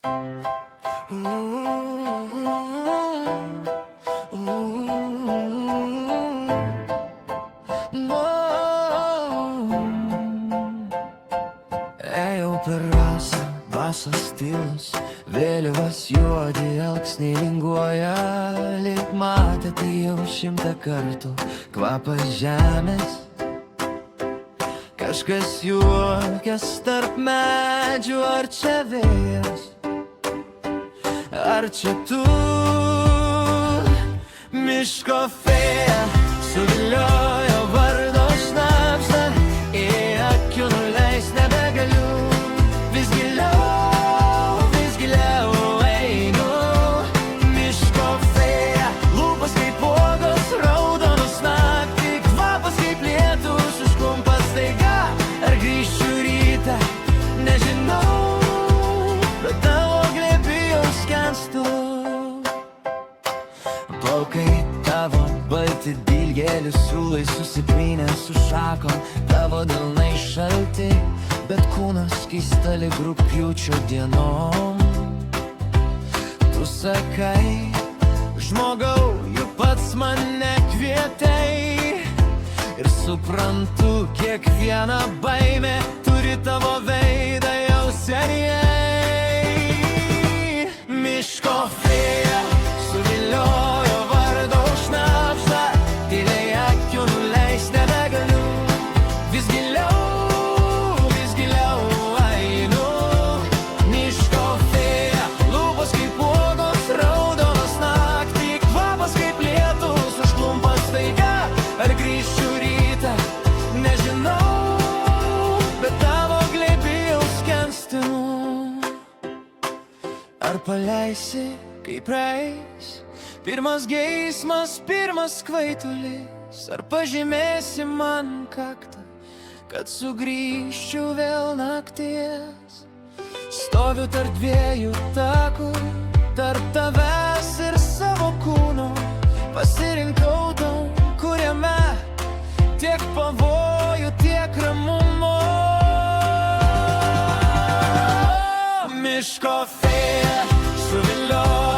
Ėjau per rasą, basas tylas, vėliavas juodi elksniai linguoja, lyg matė tai jau 100 kartų, kvapas žemės. Kažkas juokias tarp medžių, ar čia vėjas, ar čia tu, miško fėja, suviliojo vardo šnapštą, į akių nuleis nebegaliu, vis giliau einu, miško fėja, lūpas kaip uogos, raudonos naktį, kvapas kaip lietus, užklumpa staiga, ar grįšiu rytą, nežinau, bet tavo glėby jau skenstu. Plaukai tavo balti dilgėlių siūlai susipynę su šakom, tavo delnai šalti, bet kūnas keista lyg rugpjūčio dienom. Tu sakai, žmogau, juk pats mane kvietei, ir suprantu, kiekviena baimė turi tavo veidą jau seniai. Miško fėja suviliojo vardo šnapštą, tyliai akių nuleis nebegaliu, vis giliau einu, miško fėja, lūpos kaip uogos, raudonos naktį, kvapas kaip lietus, užklumpa staiga, ar grįšiu rytą, nežinau, bet tavo glėby jau skenstinu. Ar paleisi, kai praeis pirmas geismas, pirmas kvaitulis, ar pažymėsi man kaktą, kad sugrįžčiau vėl nakties. Stoviu tarp dviejų takų, tarp tavęs ir savo kūno, pasirinkau tau, kuriame tiek pavojų, tiek ramumo. Miško fėja suviliojo